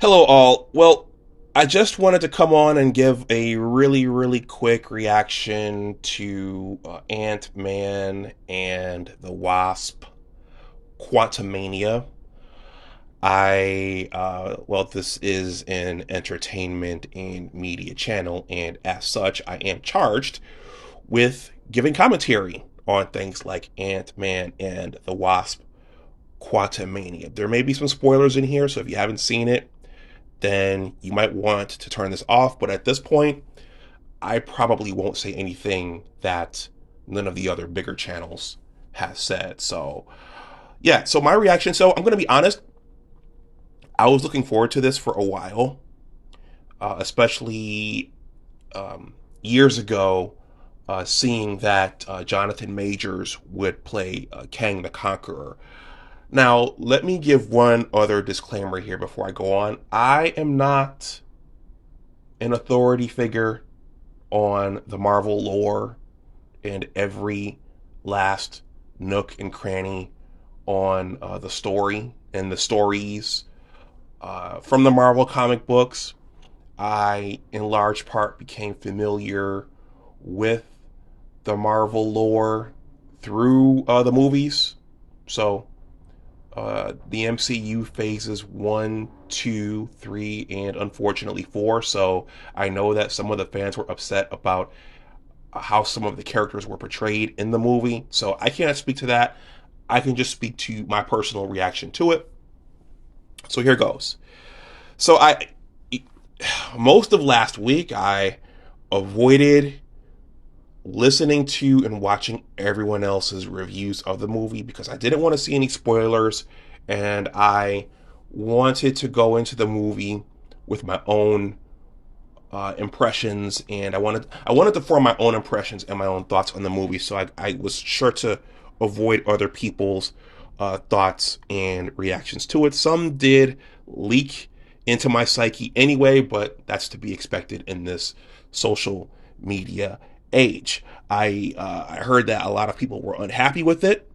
Hello, all. Well, I just wanted to come on and give a really quick reaction to Ant-Man and the Wasp Quantumania. This is an entertainment and media channel, and as such, I am charged with giving commentary on things like Ant-Man and the Wasp Quantumania. There may be some spoilers in here, so if you haven't seen it, then you might want to turn this off. But at this point, I probably won't say anything that none of the other bigger channels has said. So, yeah, so my reaction. So, I'm going to be honest. I was looking forward to this for a while, especially years ago, seeing that Jonathan Majors would play Kang the Conqueror. Now, let me give one other disclaimer here before I go on. I am not an authority figure on the Marvel lore and every last nook and cranny on the story and the stories from the Marvel comic books. I, in large part, became familiar with the Marvel lore through the movies. So, the MCU phases 1, 2, 3, and unfortunately 4. So I know that some of the fans were upset about how some of the characters were portrayed in the movie. So I can't speak to that. I can just speak to my personal reaction to it. So here goes. So most of last week, I avoided listening to and watching everyone else's reviews of the movie because I didn't want to see any spoilers, and I wanted to go into the movie with my own impressions, and I wanted to form my own impressions and my own thoughts on the movie. So I was sure to avoid other people's thoughts and reactions to it. Some did leak into my psyche anyway, but that's to be expected in this social media age. I heard that a lot of people were unhappy with it,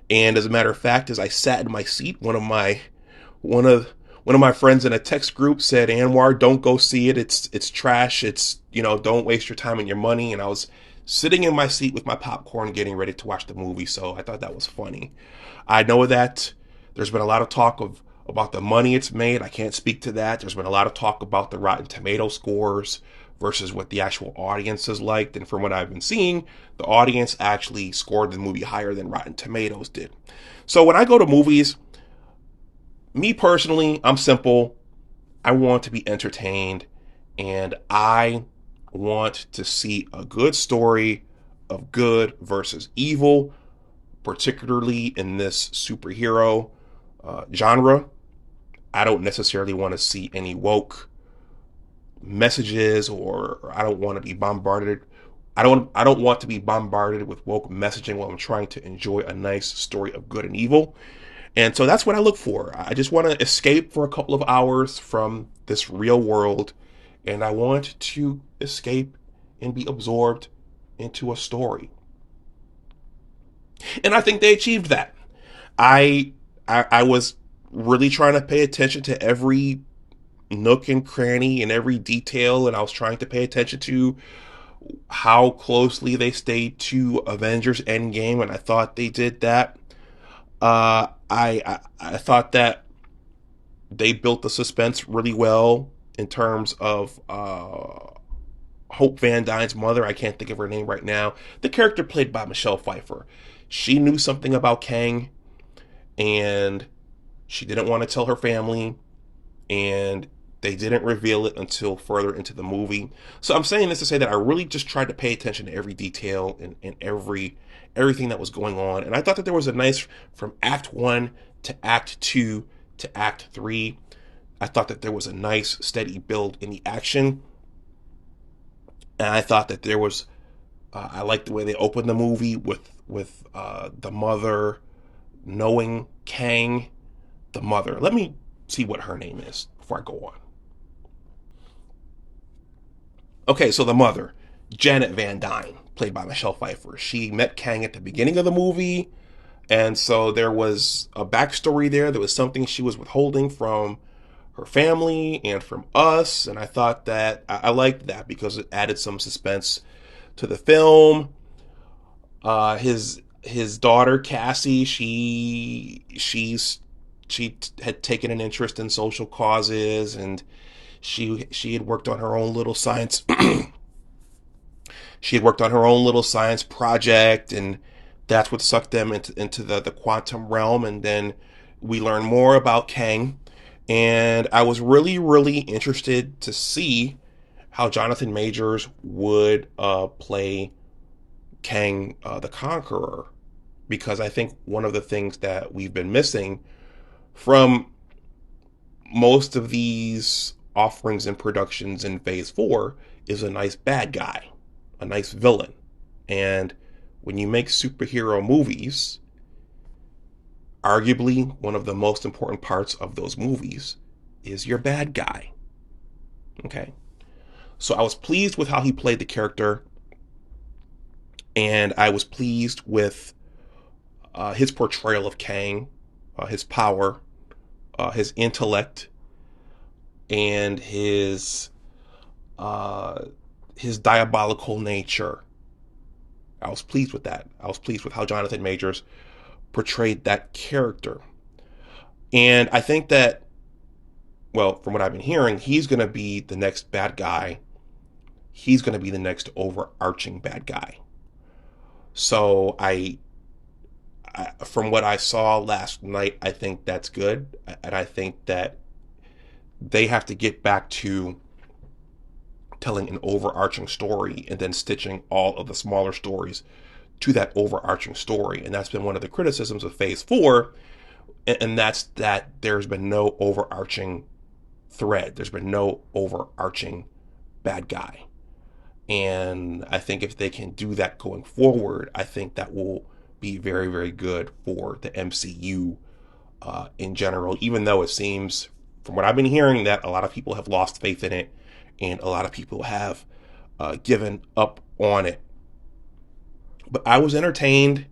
and as a matter of fact, as I sat in my seat, one of my friends in a text group said, "Anwar, don't go see it. It's trash. It's don't waste your time and your money." And I was sitting in my seat with my popcorn, getting ready to watch the movie. So I thought that was funny. I know that there's been a lot of talk about the money it's made. I can't speak to that. There's been a lot of talk about the Rotten Tomato scores versus what the actual audience has liked. And from what I've been seeing, the audience actually scored the movie higher than Rotten Tomatoes did. So when I go to movies, me personally, I'm simple. I want to be entertained, and I want to see a good story of good versus evil, particularly in this superhero genre. I don't necessarily want to see any woke messages, or I don't want to be bombarded. I don't want to be bombarded with woke messaging while I'm trying to enjoy a nice story of good and evil. And so that's what I look for. I just want to escape for a couple of hours from this real world, and I want to escape and be absorbed into a story. And I think they achieved that. I was really trying to pay attention to every nook and cranny and every detail, and I was trying to pay attention to how closely they stayed to Avengers Endgame, and I thought they did that. I thought that they built the suspense really well in terms of Hope Van Dyne's mother. I can't think of her name right now. The character played by Michelle Pfeiffer. She knew something about Kang, and she didn't want to tell her family, and they didn't reveal it until further into the movie. So I'm saying this to say that I really just tried to pay attention to every detail and everything that was going on. And I thought that there was a nice, from Act 1 to Act 2 to Act 3, I thought that there was a nice steady build in the action. And I thought that there was, I liked the way they opened the movie with the mother knowing Kang, the mother. Let me see what her name is before I go on. Okay, so the mother, Janet Van Dyne, played by Michelle Pfeiffer. She met Kang at the beginning of the movie, and so there was a backstory there. There was something she was withholding from her family and from us. And I thought that I liked that because it added some suspense to the film. His daughter Cassie, she had taken an interest in social causes, and she had worked on her own little science. She had worked on her own little science project, and that's what sucked them into the quantum realm. And then we learned more about Kang, and I was really, really interested to see how Jonathan Majors would play Kang the Conqueror, because I think one of the things that we've been missing from most of these offerings and productions in Phase 4 is a nice bad guy, a nice villain. And when you make superhero movies, arguably one of the most important parts of those movies is your bad guy. Okay? So I was pleased with how he played the character, and I was pleased with his portrayal of Kang, his power, his intellect, and his diabolical nature. I was pleased with that. I was pleased with how Jonathan Majors portrayed that character. And I think that, well, from what I've been hearing, he's going to be the next bad guy. He's going to be the next overarching bad guy. So from what I saw last night, I think that's good. And I think that they have to get back to telling an overarching story and then stitching all of the smaller stories to that overarching story. And that's been one of the criticisms of Phase 4. And that's that there's been no overarching thread. There's been no overarching bad guy. And I think if they can do that going forward, I think that will be very, very good for the MCU in general, even though it seems, from what I've been hearing, that a lot of people have lost faith in it and a lot of people have given up on it. But I was entertained.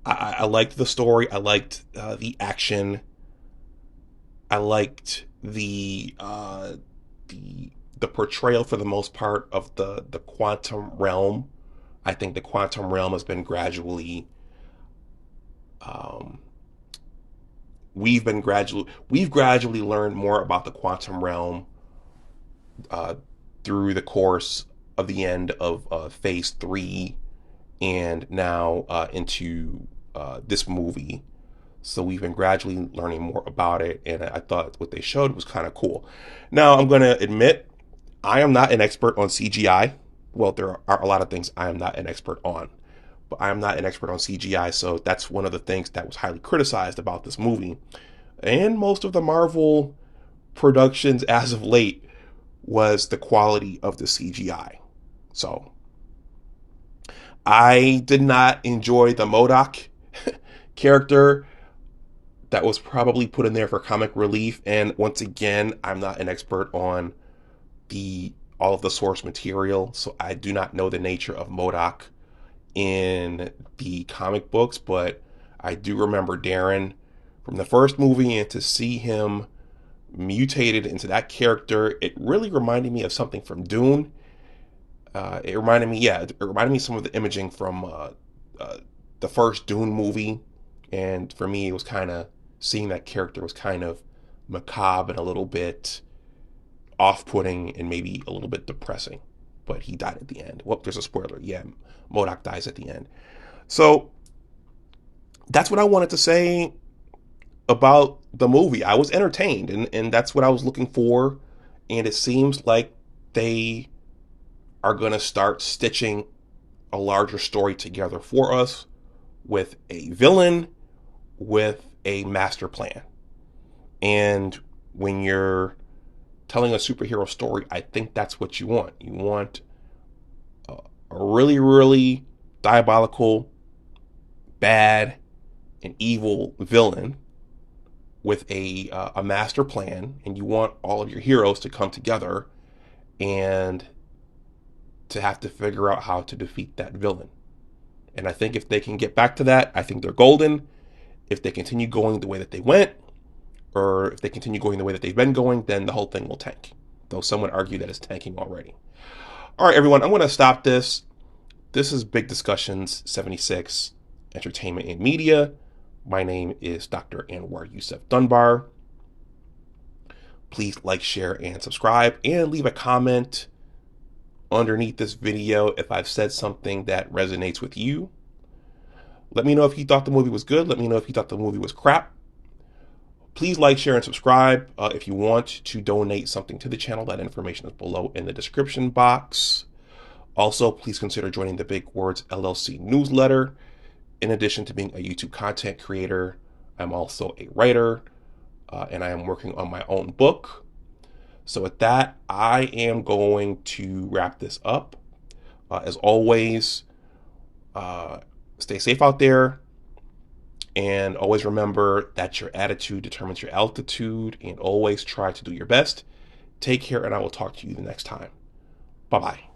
I liked the story. I liked the action. I liked the portrayal for the most part of the quantum realm. I think the quantum realm has been gradually um, we've gradually learned more about the quantum realm uh, through the course of the end of Phase 3 and now into this movie. So we've been gradually learning more about it, and I thought what they showed was kind of cool. Now, I'm going to admit, I am not an expert on CGI. Well, there are a lot of things I am not an expert on, but I am not an expert on CGI, so that's one of the things that was highly criticized about this movie. And most of the Marvel productions as of late was the quality of the CGI. So I did not enjoy the MODOK character that was probably put in there for comic relief. And once again, I'm not an expert on all of the source material, so I do not know the nature of MODOK in the comic books, but I do remember Darren from the first movie, and to see him mutated into that character, it really reminded me of something from Dune. It reminded me, yeah, it reminded me of some of the imaging from the first Dune movie, and for me, it was kind of seeing that character was kind of macabre and a little bit off-putting and maybe a little bit depressing. But he died at the end. Well, there's a spoiler. Yeah, MODOK dies at the end. So that's what I wanted to say about the movie. I was entertained, and that's what I was looking for. And it seems like they are going to start stitching a larger story together for us with a villain, with a master plan. And when you're telling a superhero story, I think that's what you want. You want a really, really diabolical, bad, and evil villain with a master plan, and you want all of your heroes to come together and to have to figure out how to defeat that villain. And I think if they can get back to that, I think they're golden. If they continue going the way that they went, or if they continue going the way that they've been going, then the whole thing will tank. Though some would argue that it's tanking already. All right, everyone, I'm going to stop this. This is Big Discussions 76, Entertainment and Media. My name is Dr. Anwar Youssef Dunbar. Please like, share, and subscribe, and leave a comment underneath this video if I've said something that resonates with you. Let me know if you thought the movie was good. Let me know if you thought the movie was crap. Please like, share, and subscribe. If you want to donate something to the channel, that information is below in the description box. Also, please consider joining the Big Words LLC Newsletter. In addition to being a YouTube content creator, I'm also a writer, and I am working on my own book. So with that, I am going to wrap this up. As always, stay safe out there. And always remember that your attitude determines your altitude, and always try to do your best. Take care, and I will talk to you the next time. Bye-bye.